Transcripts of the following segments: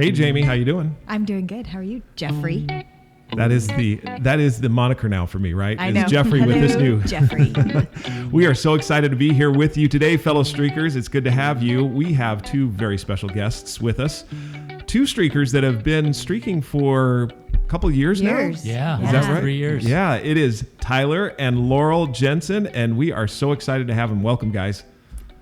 Hey, Jamie, how you doing? I'm doing good. How are you, Jeffrey? That is the moniker now for me, right? I know. Is Jeffrey with this new Jeffrey. We are so excited to be here with you today, fellow streakers. It's good to have you. We have two very special guests with us. Two streakers that have been streaking for a couple years now. Yeah. Is that right? 3 years. Yeah, it is Tyler and Lauryl Jensen, and we are so excited to have them. Welcome, guys.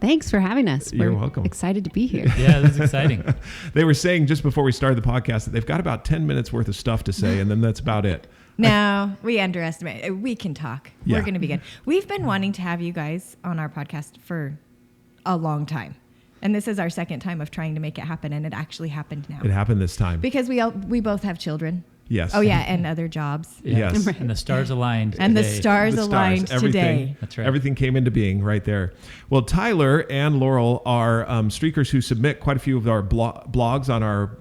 Thanks for having us. You're We're welcome. excited to be here. Yeah, this is exciting. They were saying just before we started the podcast that they've got about 10 minutes worth of stuff to say, and then that's about it. No, we underestimate. We can talk. Yeah. We're going to be good. We've been wanting to have you guys on our podcast for a long time. And this is our second time of trying to make it happen, and it actually happened now. It happened this time. Because we both have children. Yes. Oh, yeah, and other jobs. Yeah. Yes. And the stars aligned And today. the stars The aligned everything, today. That's right. Everything came into being right there. Well, Tyler and Lauryl are streakers who submit quite a few of our blogs on our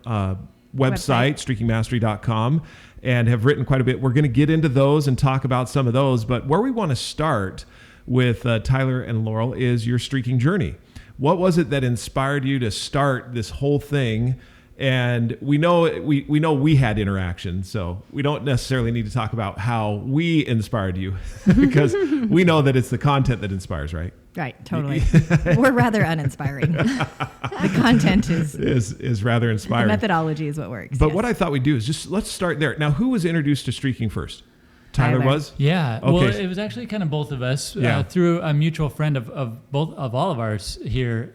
website, streakingmastery.com, and have written quite a bit. We're going to get into those and talk about some of those. But where we want to start with Tyler and Lauryl is your streaking journey. What was it that inspired you to start this whole thing? And we know we had interaction, so we don't necessarily need to talk about how we inspired you because we know that it's the content that inspires, right? Right, totally. We're rather uninspiring. The content is rather the inspiring. methodology is what works. But yes. what I thought we'd do is just let's start there. Now, who was introduced to streaking first? Tyler Tyler. was? Yeah. Okay. Well, it was actually kind of both of us through a mutual friend of all of ours here.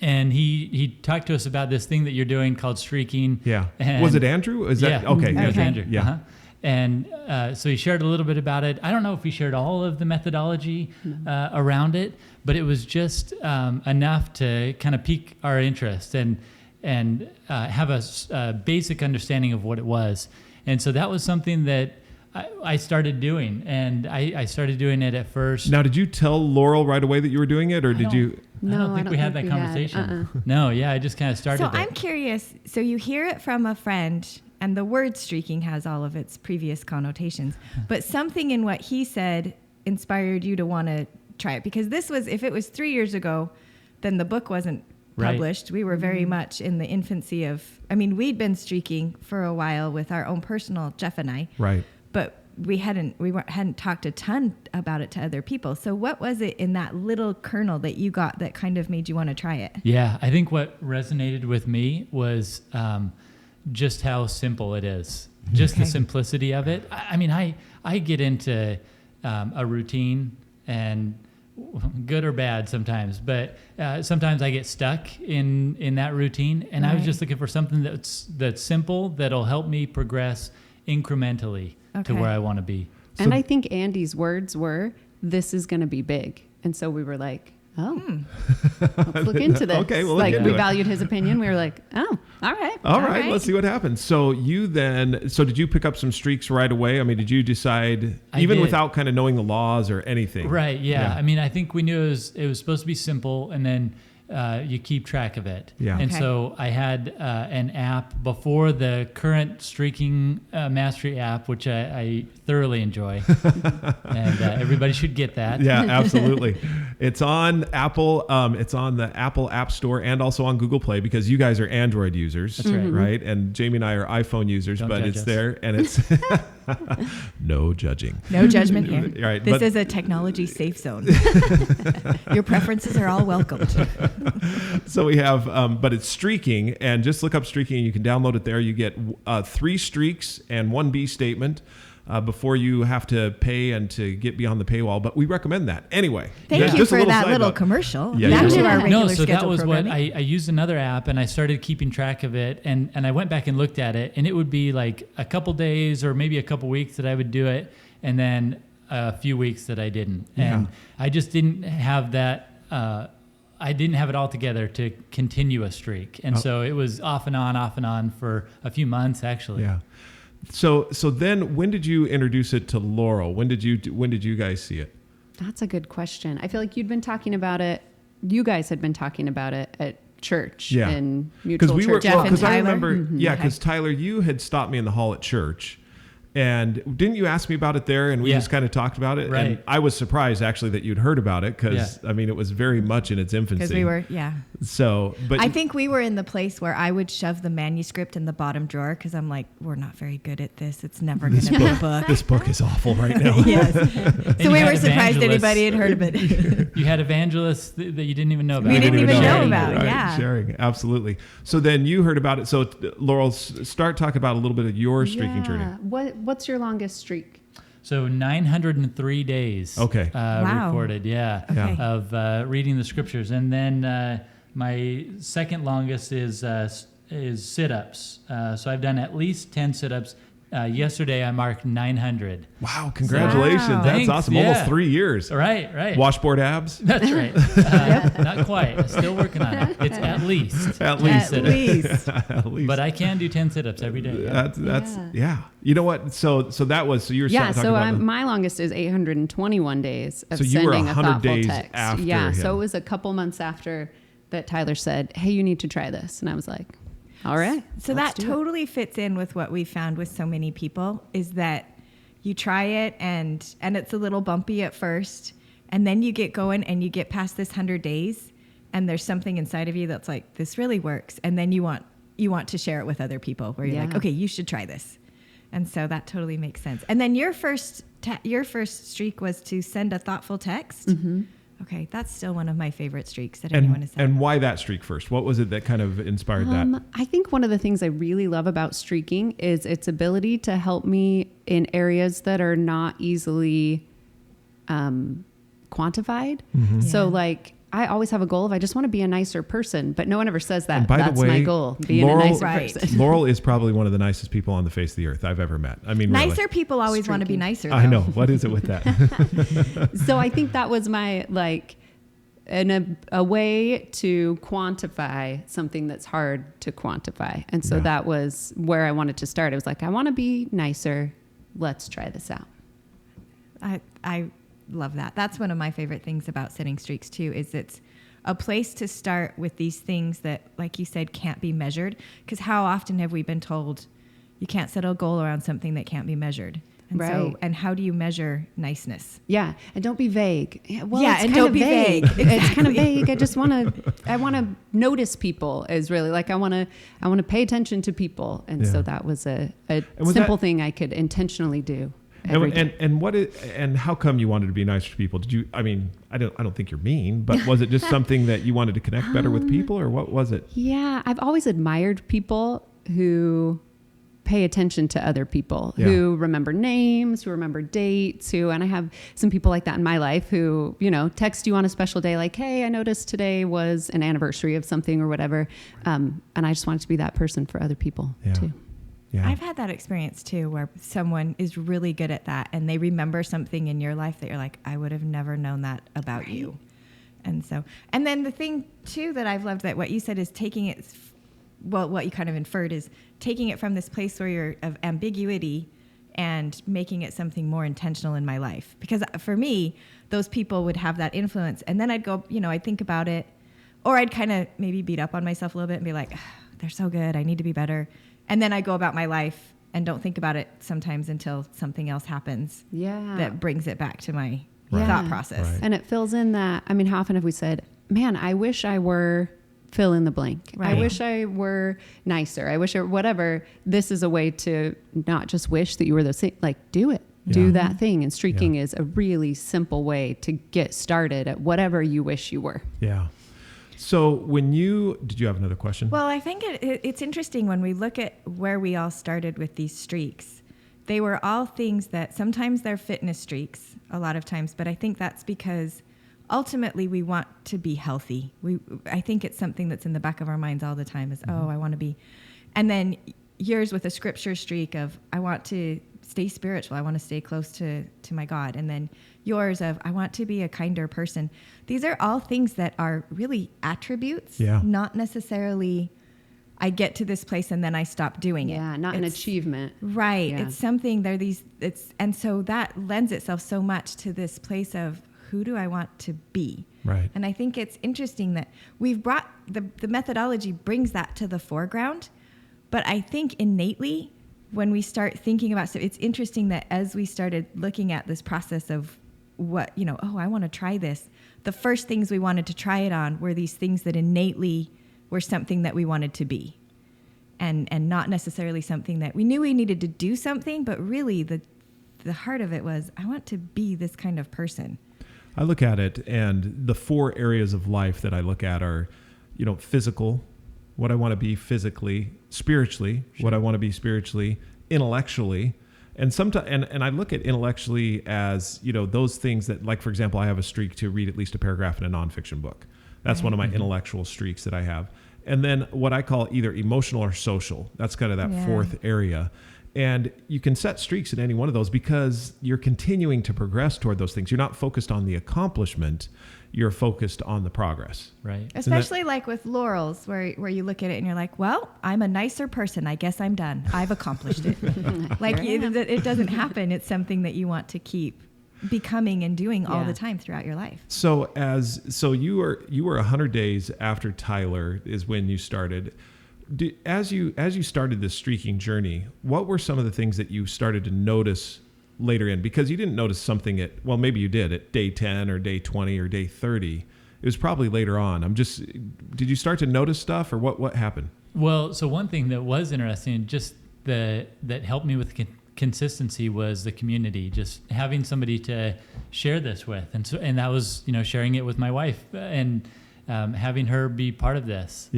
And he talked to us about this thing that you're doing called streaking. Yeah. And Was it Andrew? Is that okay? It was Okay. Andrew. Yeah. Uh-huh. And so he shared a little bit about it. I don't know if he shared all of the methodology around it, but it was just enough to kind of pique our interest and have a basic understanding of what it was. And so that was something that I started doing, and I started doing it at first. Now, did you tell Lauryl right away that you were doing it, or did you? I don't think we had that conversation. No, yeah, I just kind of started So it. I'm curious. So you hear it from a friend, and the word streaking has all of its previous connotations, but something in what he said inspired you to want to try it. Because this was, if it was 3 years ago, then the book wasn't published. Right. We were very much in the infancy of, we'd been streaking for a while with our own personal, Jeff and I. Right. But we hadn't talked a ton about it to other people. So what was it in that little kernel that you got that kind of made you want to try it? Yeah, I think what resonated with me was just how simple it is. Just the simplicity of it. I get into a routine, and good or bad sometimes, but sometimes I get stuck in that routine, and I was just looking for something that's simple, that'll help me progress incrementally to where I want to be. And I think Andy's words were, "This is going to be big." And so we were like, let's look into this. Okay, well, we it. valued his opinion. We were like, all right. All right, let's see what happens. So did you pick up some streaks right away? Did you decide, even without kind of knowing the laws or anything? Right, yeah. I think we knew it was supposed to be simple, and then you keep track of it. Yeah. And so I had an app before the current Streaking Mastery app, which I thoroughly enjoy. And everybody should get that. Yeah, absolutely. It's on Apple. It's on the Apple App Store and also on Google Play, because you guys are Android users. That's right. Right? And Jamie and I are iPhone users, Don't but judge it's us. there, and it's no judging. No judgment here. Right, this is a technology safe zone. Your preferences are all welcomed. So we have, but it's streaking, and just look up streaking, and you can download it there. You get 3 streaks and 1 B statement before you have to pay and to get beyond the paywall. But we recommend that anyway. Thank you just a for that little note. commercial. Yeah, Back you're to our regular No, so that scheduled was programming. what I used another app, and I started keeping track of it, and I went back and looked at it, and it would be like a couple days or maybe a couple weeks that I would do it, and then a few weeks that I didn't. And I just didn't have that. I didn't have it all together to continue a streak, and so it was off and on for a few months actually. Yeah. So then, when did you introduce it to Lauryl? When did you guys see it? That's a good question. I feel like you'd been talking about it. You guys had been talking about it at church in mutual church. Jeff and Because I Tyler? remember, because Tyler, you had stopped me in the hall at church, And didn't you ask me about it there? And we just kind of talked about it. Right. And I was surprised actually that you'd heard about it because I mean, it was very much in its infancy. Because we were, So, but I think we were in the place where I would shove the manuscript in the bottom drawer because I'm like, we're not very good at this. It's never going to be a book. This book is awful right now. Yes. And So we you were had surprised evangelists. anybody had heard of it. You had evangelists that you didn't even know about. We didn't even know Sharing. about it. Right, Yeah. sharing. Absolutely. So then you heard about it. So Lauryl, start talking about a little bit of your streaking journey. What's your longest streak? So 903 days. Okay. Wow. Recorded, Okay. of reading the scriptures, and then my second longest is sit-ups. So I've done at least 10 sit-ups. Yesterday I marked 900. Wow. Congratulations. Wow. That's Thanks, awesome. yeah. Almost 3 years. Right. Washboard abs. That's right. Not quite. Still working on it. It's at least. At 10 least. sit-ups. least. At least. But I can do 10 sit-ups every day. That's yeah. You know what? So that was so you were Yeah, talking so about my longest is 821 days of So you were sending a 100 thoughtful days text. after Yeah, him. so it was a couple months after that Tyler said, "Hey, you need to try this," and I was like, "All right." So let's that do it." totally fits in with what we found with so many people is that you try it and it's a little bumpy at first, and then you get going and you get past this 100 days, and there's something inside of you that's like, this really works, and then you want to share it with other people where you're like, Yeah. okay, you should try this, and so that totally makes sense. And then your first streak was to send a thoughtful text. Mm-hmm. Okay, that's still one of my favorite streaks that anyone has said. and why that streak first? What was it that kind of inspired that? I think one of the things I really love about streaking is its ability to help me in areas that are not easily quantified. Mm-hmm. So Yeah. like I always have a goal of I just want to be a nicer person, but no one ever says that. And by the That's way, my goal, being Lauryl- a nicer Right. person. Lauryl is probably one of the nicest people on the face of the earth I've ever met. I mean, really. Nicer people always want to be Streaking. nicer, though. I know. What is it with that? So I think that was my like a way to quantify something that's hard to quantify. And so Yeah. that was where I wanted to start. It was like, I want to be nicer. Let's try this out. I love that. That's one of my favorite things about setting streaks too, is it's a place to start with these things that, like you said, can't be measured. Because how often have we been told you can't set a goal around something that can't be measured? And Right. and how do you measure niceness? Yeah, and don't be vague. Well, Yeah, it's and kind don't of be vague. It's kind of Exactly. vague. I want to notice people. Is really like I want to pay attention to people, and Yeah. so that was a was simple that- thing I could intentionally do. every day. And what is, and how come you wanted to be nicer to people? Did you? I mean, I don't think you're mean, but was it just something that you wanted to connect better with people, or what was it? Yeah, I've always admired people who pay attention to other people, Yeah. who remember names, who remember dates, and I have some people like that in my life who, text you on a special day like, hey, I noticed today was an anniversary of something or whatever. And I just wanted to be that person for other people Yeah. too. Yeah. I've had that experience too, where someone is really good at that and they remember something in your life that you're like, I would have never known that about you. And then the thing too that I've loved, that what you said is taking it, well, what you kind of inferred is taking it from this place where you're of ambiguity and making it something more intentional in my life. Because for me, those people would have that influence, and then I'd go, I'd think about it, or I'd kind of maybe beat up on myself a little bit and be like, they're so good, I need to be better. And then I go about my life and don't think about it sometimes until something else happens Yeah. that brings it back to my Right. thought process. Right. And it fills in that. I mean, how often have we said, man, I wish I were fill in the blank. Right. I wish I were nicer. I wish I whatever. This is a way to not just wish that you were the same, like do it. Yeah. Do that thing. And streaking Yeah. is a really simple way to get started at whatever you wish you were. Yeah. So did you have another question? Well, I think it's interesting when we look at where we all started with these streaks. They were all things that sometimes they're fitness streaks, a lot of times, but I think that's because ultimately we want to be healthy. I think it's something that's in the back of our minds all the time is, I want to be. And then yours with a scripture streak of, I want to stay spiritual. I want to stay close to my God. And then yours of, I want to be a kinder person. These are all things that are really attributes, Yeah. not necessarily I get to this place and then I stop doing it. Yeah, not an It's- achievement. Right. Yeah. It's something and so that lends itself so much to this place of who do I want to be? Right. And I think it's interesting that we've brought the methodology brings that to the foreground, but I think innately when we start thinking about stuff, it's interesting that as we started looking at this process of what, I want to try this, the first things we wanted to try it on were these things that innately were something that we wanted to be, and not necessarily something that we knew we needed to do something, but really the heart of it was, I want to be this kind of person. I look at it, and the 4 areas of life that I look at are, physical, what I want to be physically, spiritually, what I want to be spiritually, intellectually. And sometimes, and I look at intellectually as, those things that, like, for example, I have a streak to read at least a paragraph in a nonfiction book. That's one of my intellectual streaks that I have. And then what I call either emotional or social. That's kind of that 4th area. And you can set streaks in any one of those because you're continuing to progress toward those things. You're not focused on the accomplishment. You're focused on the progress. Right. Especially like with Lauryls, where you look at it and you're like, well, I'm a nicer person. I guess I'm done. I've accomplished it. It doesn't happen. It's something that you want to keep becoming and doing all the time throughout your life. So you were 100 days after Tyler is when you started. As you started this streaking journey, what were some of the things that you started to notice later in? Because you didn't notice something maybe you did at day 10 or day 20 or day 30. It was probably later on. Did you start to notice stuff, or what happened? Well, so one thing that was interesting, just that helped me with consistency, was the community, just having somebody to share this with. And that was, sharing it with my wife, and having her be part of this.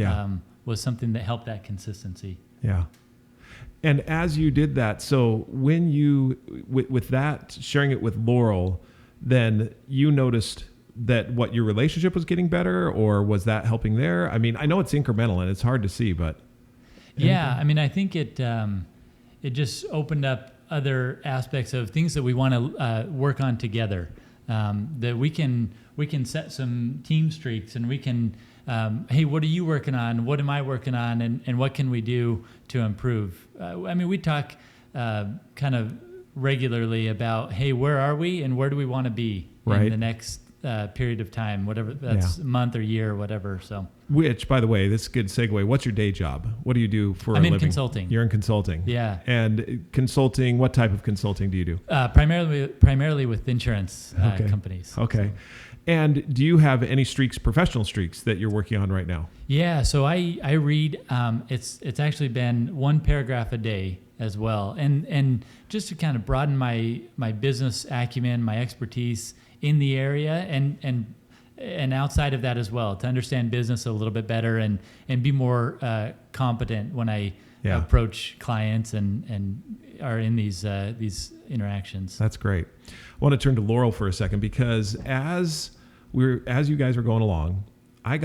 Was something that helped that consistency. Yeah. And as you did that, so when you, with that, sharing it with Lauryl, then you noticed that your relationship was getting better, or was that helping there? I mean, I know it's incremental and it's hard to see, but. Yeah. I mean, I think it just opened up other aspects of things that we want to work on together, that we can set some team streaks, and we can, hey, what are you working on? What am I working on? And what can we do to improve? We talk kind of regularly about, hey, where are we and where do we want to be in the next period of time, whatever that's month or year or whatever. So, which, by the way, this is a good segue. What's your day job? What do you do for a living? I'm in consulting. You're in consulting. Yeah. And consulting, what type of consulting do you do? Primarily with insurance companies. Okay. So. And do you have any professional streaks that you're working on right now? Yeah, so I read, it's actually been 1 paragraph a day as well. And just to kind of broaden my business acumen, my expertise in the area, and outside of that as well, to understand business a little bit better and be more competent when I approach clients and are in these interactions. That's great. I want to turn to Lauryl for a second, because as you guys were going along, I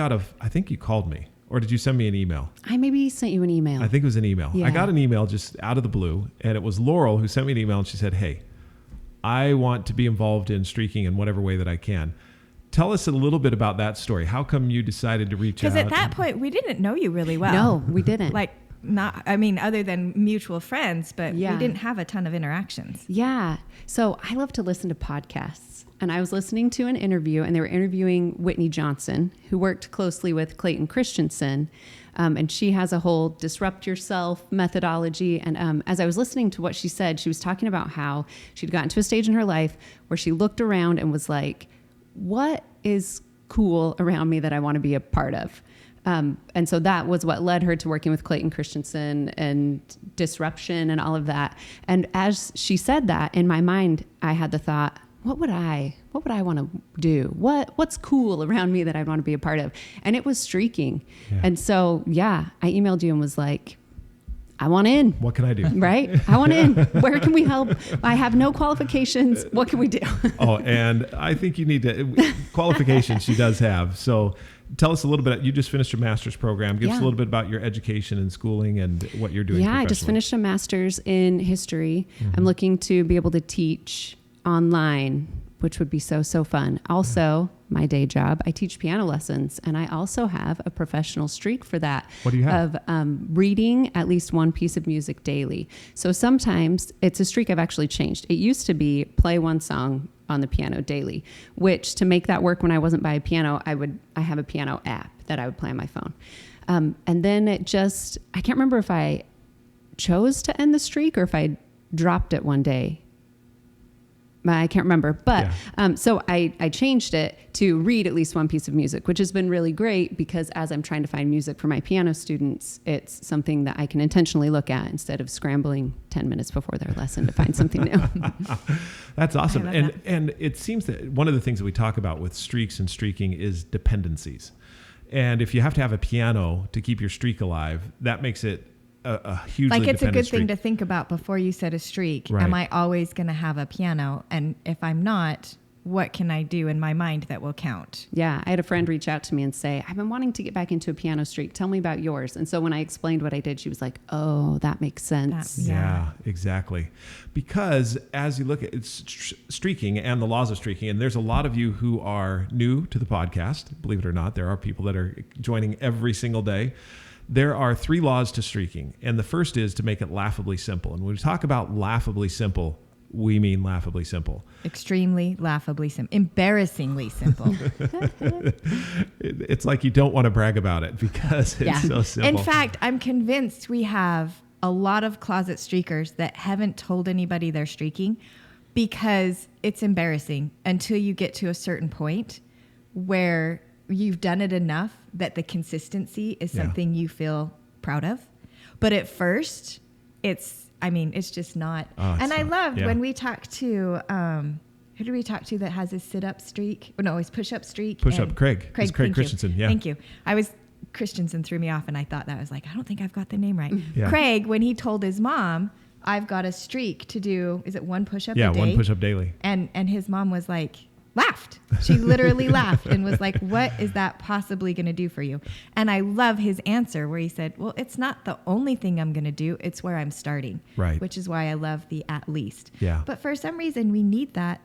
think you called me, or did you send me an email? I maybe sent you an email. I think it was an email. Yeah. I got an email just out of the blue, and it was Lauryl who sent me an email, and she said, hey, I want to be involved in streaking in whatever way that I can. Tell us a little bit about that story. How come you decided to reach out? Because at that point, we didn't know you really well. No, we didn't. Other than mutual friends, but we didn't have a ton of interactions. Yeah. So I love to listen to podcasts. And I was listening to an interview, and they were interviewing Whitney Johnson, who worked closely with Clayton Christensen. And she has a whole disrupt yourself methodology. And as I was listening to what she said, she was talking about how she'd gotten to a stage in her life where she looked around and was like, what is cool around me that I want to be a part of? And so that was what led her to working with Clayton Christensen and disruption and all of that. And as she said that, in my mind, I had the thought, what would I want to do? What's cool around me that I'd want to be a part of? And it was streaking. Yeah. And so, I emailed you and was like, I want in. What can I do? Right? I want in. Where can we help? I have no qualifications. What can we do? And I think you need qualifications she does have. So tell us a little bit. You just finished your master's program. Give us a little bit about your education and schooling and what you're doing. Yeah, I just finished a master's in history. Mm-hmm. I'm looking to be able to teach online, which would be so fun. Also, my day job, I teach piano lessons, and I also have a professional streak for that. What do you have? Of reading at least one piece of music daily. So sometimes it's a streak I've actually changed. It used to be play one song on the piano daily, which to make that work when I wasn't by a piano, I have a piano app that I would play on my phone. And then I can't remember if I chose to end the streak or if I dropped it one day. I can't remember, but so I changed it to read at least one piece of music, which has been really great because as I'm trying to find music for my piano students, it's something that I can intentionally look at instead of scrambling 10 minutes before their lesson to find something new. That's awesome. And it seems that one of the things that we talk about with streaks and streaking is dependencies. And if you have to have a piano to keep your streak alive, that makes it a hugely like it's a good streak. thing to think about before you set a streak. Right. Am I always going to have a piano? And if I'm not, what can I do in my mind that will count? Yeah, I had a friend reach out to me and say, I've been wanting to get back into a piano streak. Tell me about yours. And so when I explained what I did, she was like, oh, that makes sense. Yeah, exactly. Because as you look at streaking and the laws of streaking, and there's a lot of you who are new to the podcast, believe it or not, there are people that are joining every single day. There are 3 laws to streaking. And the first is to make it laughably simple. And when we talk about laughably simple, we mean laughably simple. Extremely laughably simple. Embarrassingly simple. It's like you don't want to brag about it because it's so simple. In fact, I'm convinced we have a lot of closet streakers that haven't told anybody they're streaking because it's embarrassing until you get to a certain point where you've done it enough that the consistency is something you feel proud of. But at first, it's just not. And I loved when we talked to, who did we talk to that has his sit-up streak? Oh, no, his push-up streak. Craig. It's Craig Christensen, yeah. Thank you. Christensen threw me off, and I thought that was like, I don't think I've got the name right. Yeah. Craig, when he told his mom, I've got a streak to do, is it one push-up a day? Yeah, one push-up daily. And his mom was like, laughed. She literally laughed and was like, what is that possibly going to do for you? And I love his answer where he said, well, it's not the only thing I'm going to do. It's where I'm starting. Right. Which is why I love the at least. Yeah. But for some reason, we need that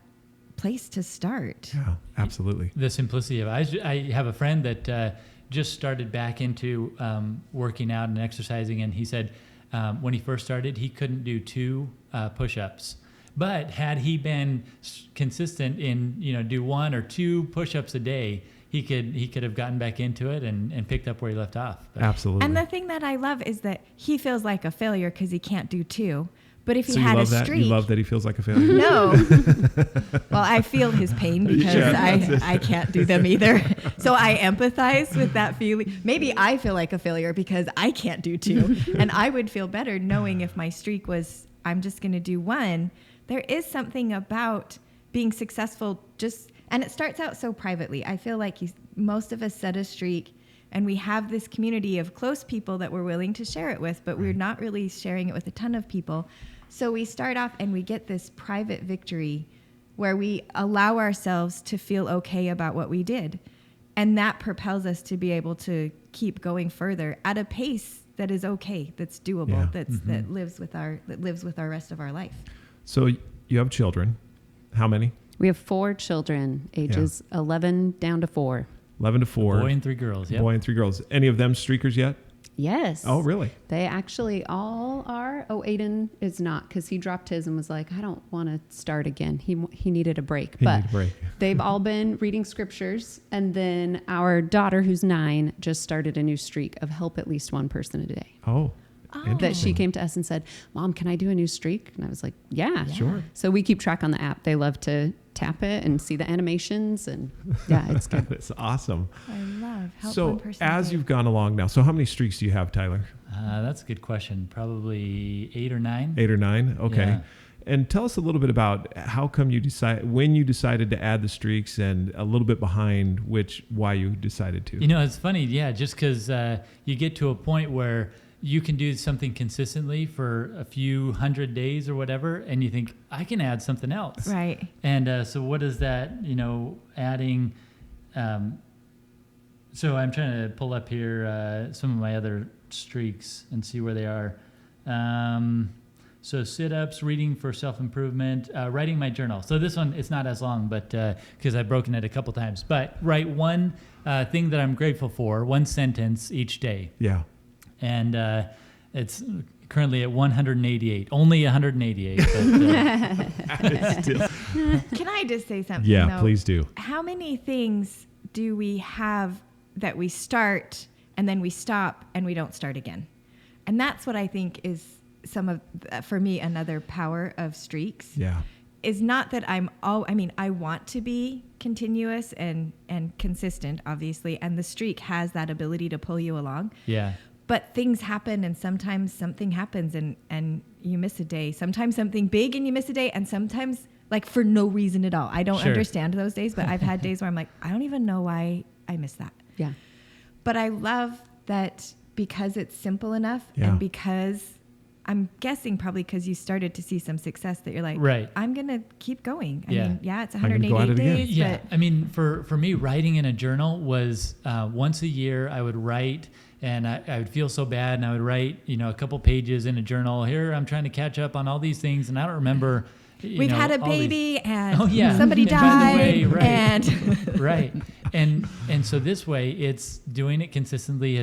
place to start. Yeah, absolutely. The simplicity of it. I have a friend that just started back into working out and exercising. And he said when he first started, he couldn't do 2 push-ups. But had he been consistent in, do 1 or 2 push-ups a day, he could have gotten back into it and picked up where he left off. But Absolutely. And the thing that I love is that he feels like a failure because he can't do 2. But if he so had you a love that? streak, You love that he feels like a failure? No. Well, I feel his pain because I can't do them either. So I empathize with that feeling. Maybe I feel like a failure because I can't do 2. And I would feel better knowing if my streak was, I'm just going to do 1. There is something about being successful and it starts out so privately. I feel like most of us set a streak and we have this community of close people that we're willing to share it with, but we're not really sharing it with a ton of people. So we start off and we get this private victory where we allow ourselves to feel okay about what we did. And that propels us to be able to keep going further at a pace that is okay, that's doable, that lives with our rest of our life. So you have children. How many? We have 4 children, ages 11 down to 4. 11 to 4. Boy and 3 girls. Yeah. Boy and 3 girls. Any of them streakers yet? Yes. Oh, really? They actually all are. Oh, Aiden is not because he dropped his and was like, I don't want to start again. He needed a break. They've all been reading scriptures. And then our daughter, who's 9, just started a new streak of help at least one person a day. Oh. That she came to us and said, Mom, can I do a new streak? And I was like, yeah. Sure. So we keep track on the app. They love to tap it and see the animations. And yeah, it's good. It's awesome. I love help So one person as a day. you've gone along now, so how many streaks do you have, Tyler? That's a good question. Probably 8 or 9. 8 or 9? Okay. Yeah. And tell us a little bit about how come when you decided to add the streaks and a little bit behind why you decided to. It's funny. Yeah. Just because you get to a point where you can do something consistently for a few hundred days or whatever, and you think, I can add something else. Right. And so what is that, adding? So I'm trying to pull up here some of my other streaks and see where they are. So sit-ups, reading for self-improvement, writing my journal. So this one, it's not as long, but because I've broken it a couple times. But write one thing that I'm grateful for, one sentence each day. Yeah. And it's currently at 188, only 188. But, Can I just say something? Yeah, though? please do. How many things do we have that we start and then we stop and we don't start again? And that's what I think is for me, another power of streaks. Yeah. Is not that I want to be continuous and consistent, obviously, and the streak has that ability to pull you along. Yeah. But things happen, and sometimes something happens and you miss a day. Sometimes something big and you miss a day, and sometimes like for no reason at all. I don't understand those days, but I've had days where I'm like, I don't even know why I missed that. Yeah. But I love that because it's simple enough Yeah. and because I'm guessing probably because you started to see some success that you're like, Right. I'm going to keep going. I Yeah. mean, yeah, it's I'm gonna go at 188 it again. days, Yeah, but I mean, for me, writing in a journal was once a year I would write, and I would feel so bad, and I would write, a couple pages in a journal. Here, I'm trying to catch up on all these things, and I don't remember. we've had a all these- baby and Oh, yeah. somebody And by died. the way, right. And Right, and so this way, it's doing it consistently.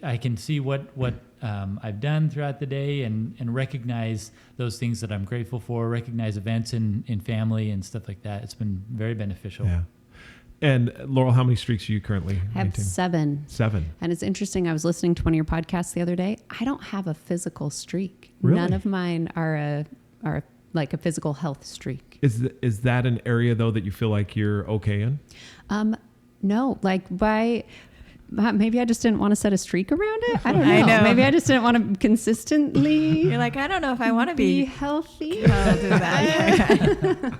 I can see what I've done throughout the day, and recognize those things that I'm grateful for. Recognize events in family and stuff like that. It's been very beneficial. Yeah. And Laurel, how many streaks are you currently I have maintaining? 7. 7. And it's interesting. I was listening to one of your podcasts the other day. I don't have a physical streak. Really? None of mine are like a physical health streak. Is that an area though that you feel like you're okay in? No, maybe I just didn't want to set a streak around it. I don't know. I know. Maybe I just didn't want to consistently you're like, I don't know if I want to be be healthy. held to that.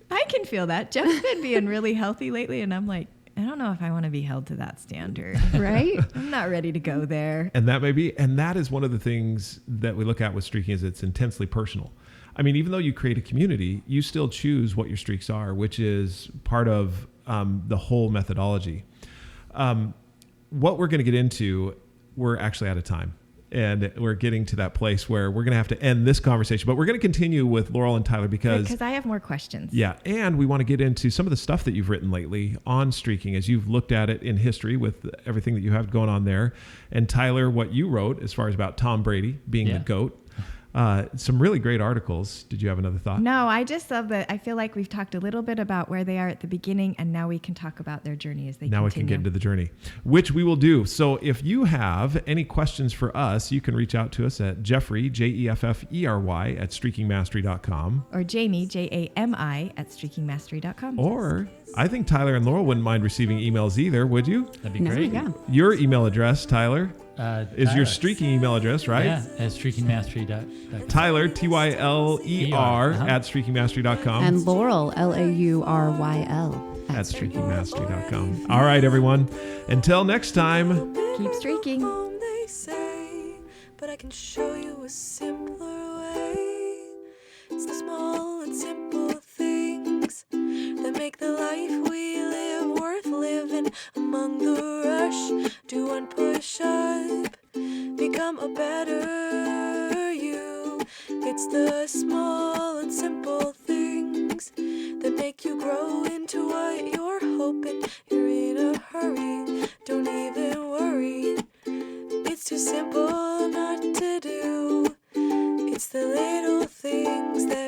I can feel that. Jeff's been being really healthy lately, and I'm like, I don't know if I want to be held to that standard. Right? I'm not ready to go there. And that is one of the things that we look at with streaking is it's intensely personal. I mean, even though you create a community, you still choose what your streaks are, which is part of the whole methodology. What we're going to get into, we're actually out of time. And we're getting to that place where we're going to have to end this conversation. But we're going to continue with Lauryl and Tyler because I have more questions. Yeah, and we want to get into some of the stuff that you've written lately on streaking as you've looked at it in history with everything that you have going on there. And Tyler, what you wrote as far as about Tom Brady being the GOAT. Some really great articles. Did you have another thought? No, I just love that. I feel like we've talked a little bit about where they are at the beginning, and now we can talk about their journey as they continue. Now we can get into the journey, which we will do. So if you have any questions for us, you can reach out to us at Jeffrey, Jeffrey, at streakingmastery.com. Or Jamie, Jami, at streakingmastery.com. Or I think Tyler and Laurel wouldn't mind receiving emails either, would you? That'd be No, great. yeah. Your email address, Tyler, is your Tyler. streaking email address, right? Yeah, at streakingmastery.com. Tyler, Tyler, at streakingmastery.com. And Lauryl, Lauryl, at streakingmastery.com. All right, everyone. Until next time. Keep streaking. They say, but I can show you a simpler way. It's the small and simple things that make the life we live worth living. Among the rush, do one push up, become a better you. It's the small and simple things that make you grow into what you're hoping. You're in a hurry, don't even worry. It's too simple not to do. It's the little things that